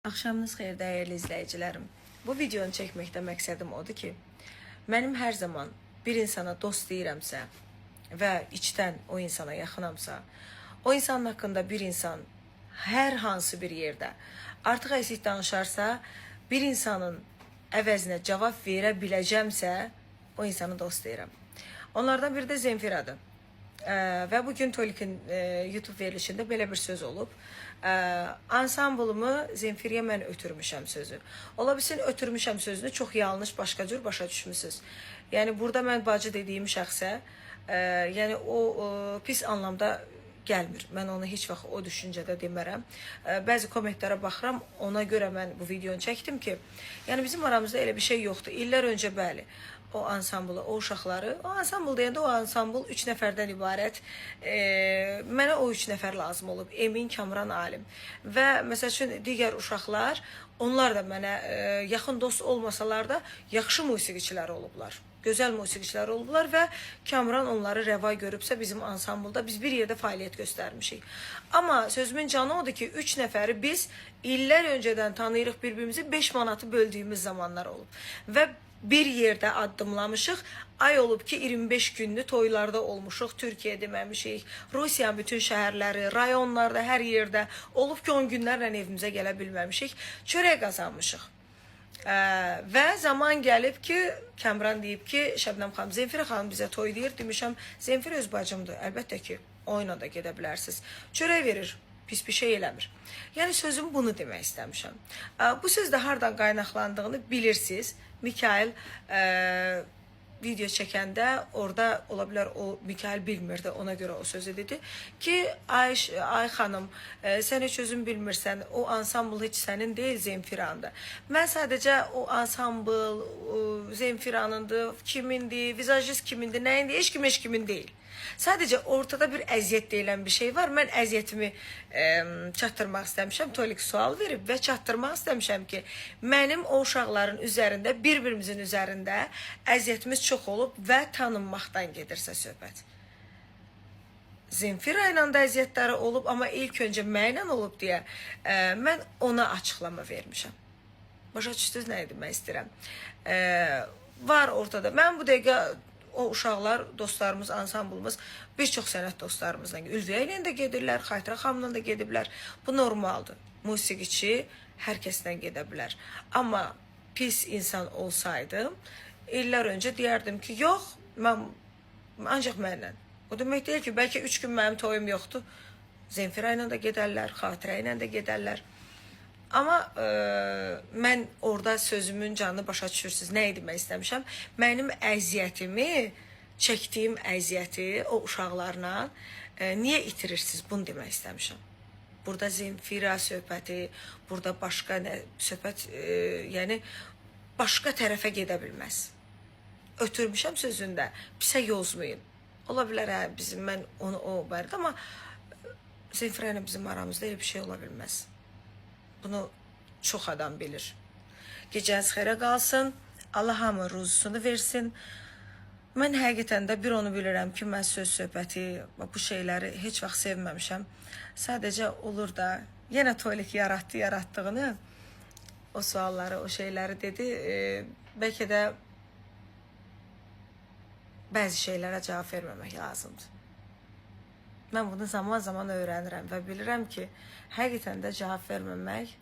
Axşamınız xeyir dəyərli izləyicilərim. Bu videonu çəkməkdə məqsədim odur ki, mənim hər zaman bir insana dost deyirəmsə və içdən o insana yaxınamsa, o insanın haqqında bir insan hər hansı bir yerdə artıq əksik danışarsa, bir insanın əvəzinə cavab verə biləcəmsə, o insanı dost deyirəm. Onlardan biri də Zemfiradır. Və bugün Tolik'in YouTube verilişində belə bir söz olub. Ansambulumu Zemfiriyə mən ötürmüşəm sözü. Ola bilsin ötürmüşəm sözünü çox yanlış, başqa cür başa düşmüsünüz. Yəni burada mən bacı dediyim şəxsə, yəni o pis anlamda gəlmir. Mən onu heç vaxt o düşüncədə demərəm. Bəzi kommentlərə baxıram, ona görə mən bu videonu çəkdim ki, yəni bizim aramızda elə bir şey yoxdur. İllər öncə bəli, o ansamblı, o uşaqları, o ansambl deyəndə o ansambl 3 nəfərdən ibarət. Mənə o 3 nəfər lazım olub. Emin, Kamran, Alim. Və məsəl üçün digər uşaqlar, onlar da mənə yaxın dost olmasalar da yaxşı musiqiçilər olublar. Gözəl musiqiçilər olublar və Kamran onları rəva görübsə bizim ansamblda biz bir yerdə fəaliyyət göstərmişik. Amma sözümün canı odur ki, 3 nəfəri biz illər öncədən tanıyırıq bir-birimizi, 5 manatı böldüyümüz zamanlar olub. Və bir yerdə addımlamışıq. Ay olub ki 25 günlü toylarda olmuşuq, Türkiyə deməmişik, Rusiyanın bütün şəhərləri, rayonlarda, hər yerdə olub ki 10 günlərlə evimizə gələ bilməmişik, çörək qazanmışıq. Və zaman gəlib ki, Kamran deyib ki, Şəbnəm xanım, Zemfirə xanım bizə toy deyir, demişəm, Zemfirə öz bacımdır, əlbəttə ki, oyuna da gedə bilərsiniz, çörək verir, pis bir şey eləmir. Yəni sözüm bunu demək istəmişəm. Bu sözdə hardan qaynaqlandığını bilirsiniz. Mikail video çəkəndə orada ola bilər o Mikail bilmirdi, ona görə o sözü dedi ki, ay xanım, sən heç özün bilmirsən, o ansambl heç sənin deyil, Zemfirandır. Mən sadəcə o ansambl Zemfiranındır, kimindir, vizajist kimindir, nəyindir, heç kimin deyil. Sadəcə ortada bir əziyyət deyilən bir şey var. Mən əziyyətimi çatdırmaq istəmişəm. Tolik sual verib və çatdırmaq istəmişəm ki, mənim o uşaqların üzərində, bir-birimizin üzərində əziyyətimiz çox olub və tanınmaqdan gedirsə söhbət. Zemfira ilə də əziyyətləri olub, amma ilk öncə mənlə olub deyə mən ona açıqlama vermişəm. Başa düşdünüz nə demək istəyirəm? Var ortada. Mən bu dəqiqə o uşaqlar, dostlarımız, ansamblımız, bir çox sənət dostlarımızla, Ülviyə ilə də gedirlər, Xaytira xanımla da gediblər. Bu normaldır. Musiqiçi hər kəslə gedə bilər. Amma pis insan olsaydım, illər öncə deyərdim ki, yox, mən ancaq mənlə. O demək deyil ki, bəlkə 3 gün mənim toyum yoxdur. Zemfira ilə də gedərlər, Xatirə ilə də gedərlər. Amma mən orada sözümün canını başa düşürsünüz. Nə demək istəmişəm? Mənim əziyyətimi, çəkdiyim əziyyəti o uşaqlarla niyə itirirsiniz? Bunu demək istəmişəm. Burada Zemfira söhbəti, burada başqa söhbət, yəni başqa tərəfə gedə bilməz. Ötürmüşəm sözündə, pisə yozmayın. Ola bilər, mən onu o bərdə, amma Zemfira ilə bizim aramızda elə bir şey ola bilməz. Bunu çox adam bilir. Gecəniz xeyrə qalsın. Allah hamı ruzusunu versin. Mən həqiqətən də bir onu bilirəm ki, mən söz söhbəti, bu şeyləri heç vaxt sevməmişəm. Sadəcə olur da, yenə Tolik yaratdığını, o sualları, o şeyləri dedi. Bəlkə də bəzi şeylərə cavab verməmək lazımdır. Mən bunu zaman-zaman öyrənirəm və bilirəm ki, həqiqətən də cavab verməmək